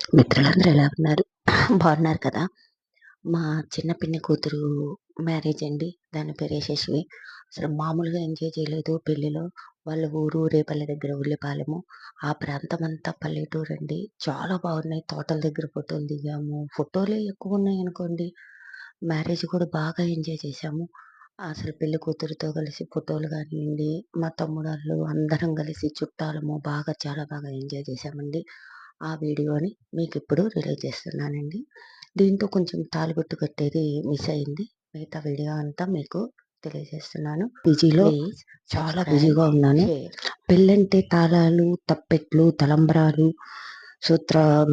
మిత్రులందరూ ఎలా ఉన్నారు? బాగున్నారు కదా! మా చిన్న పిన్ని కూతురు మ్యారేజ్ అండి. దాని పేరు యశస్వి. అసలు మామూలుగా ఎంజాయ్ చేయలేదు పెళ్ళిలో. వాళ్ళ ఊరు రేపల్లె దగ్గర ఉల్లిపాలెము. ఆ ప్రాంతమంతా పల్లెటూరండి. చాలా బాగున్నాయి. తోటల దగ్గర ఫోటోలు దిగాము. ఫోటోలే ఎక్కువున్నాయనుకోండి. మ్యారేజ్ కూడా బాగా ఎంజాయ్ చేశాము. అసలు పెళ్లి కూతురుతో కలిసి ఫోటోలు గానియండి, మా తమ్ముడాళ్ళు అందరం కలిసి చుట్టాలము చాలా బాగా ఎంజాయ్ చేశామండి. ఆ వీడియోని మీకిప్పుడు రిలీజ్ చేస్తున్నానండి. దీంట్లో కొంచెం తాళిబొట్టు కట్టేది మిస్ అయింది. మిగతా వీడియో అంతా మీకు తెలియజేస్తున్నాను. బిజీలో చాలా బిజీగా ఉన్నాను. పెళ్ళంటే తాళాలు, తప్పెట్లు, తలంబ్రాలు,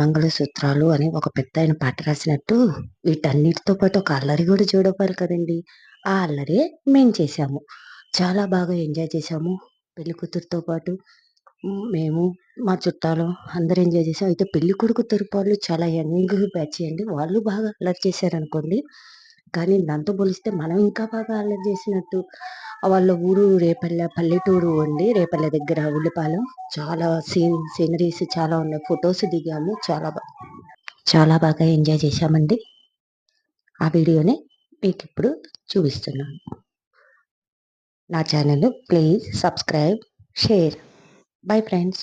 మంగళసూత్రాలు అని ఒక పెద్దాయన పాట రాసినట్టు వీటన్నిటితో పాటు ఒక అల్లరి కూడా జోడవ్వాలి కదండీ! ఆ అల్లరే మేం చేశాము. చాలా బాగా ఎంజాయ్ చేశాము. పెళ్లి కూతురుతో పాటు మేము, మా చుట్టాలు అందరూ ఎంజాయ్ చేసాం. అయితే పెళ్ళికొడుకు తరపు వాళ్ళు చాలా యంగ్ బ్యాచే అండి. వాళ్ళు బాగా అల్లరి చేశారనుకోండి. కానీ దాంతో పోలిస్తే మనం ఇంకా బాగా అల్లరి చేసినట్టు వాళ్ళ ఊరు రేపల్లె పల్లెటూరు అండి. రేపల్లె దగ్గర ఉల్లిపాలెం. చాలా సీనరీస్ చాలా ఉన్నాయి. ఫోటోస్ దిగాము. చాలా బాగా ఎంజాయ్ చేశామండి. ఆ వీడియోని మీకిప్పుడు చూపిస్తున్నాను. నా channel please subscribe, share. Bye friends.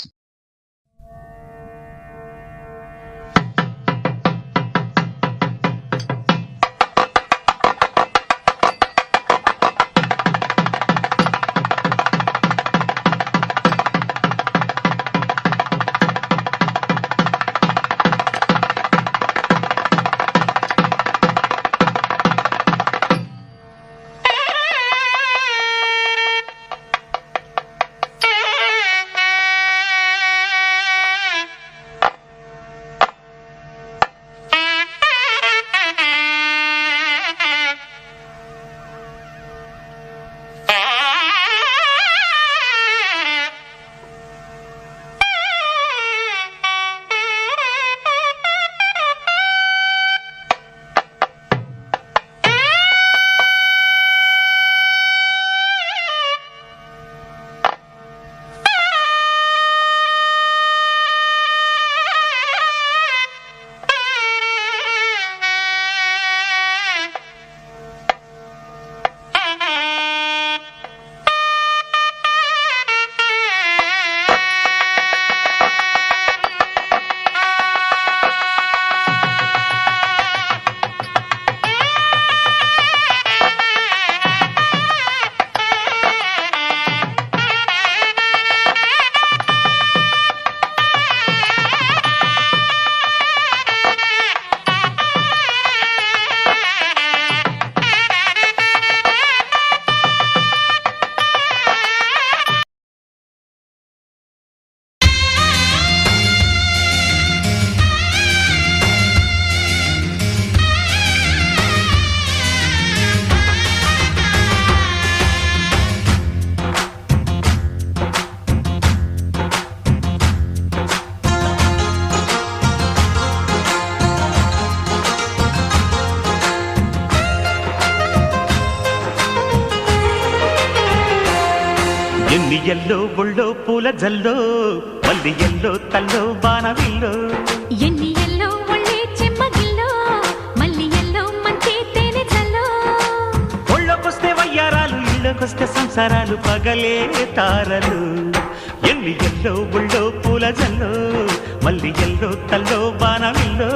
Yellow ఒళ్ళో పూల జల్లో మల్లి ఎల్లో తల్లో బాణవిల్లో ఎన్ని ఎల్లో ఒళ్ళే చెమ్మగిల్లో మల్లి ఎల్లో మంచి తేనె జల్లో ఒళ్ళొకొస్తే వయ్యారాలు ఇళ్ళకొస్తే సంసారాలు పగలే తారలు ఎన్ని ఎల్లో ఒళ్ళో పూల జల్లో మల్లి ఎల్లో తల్లో బాణవిల్లో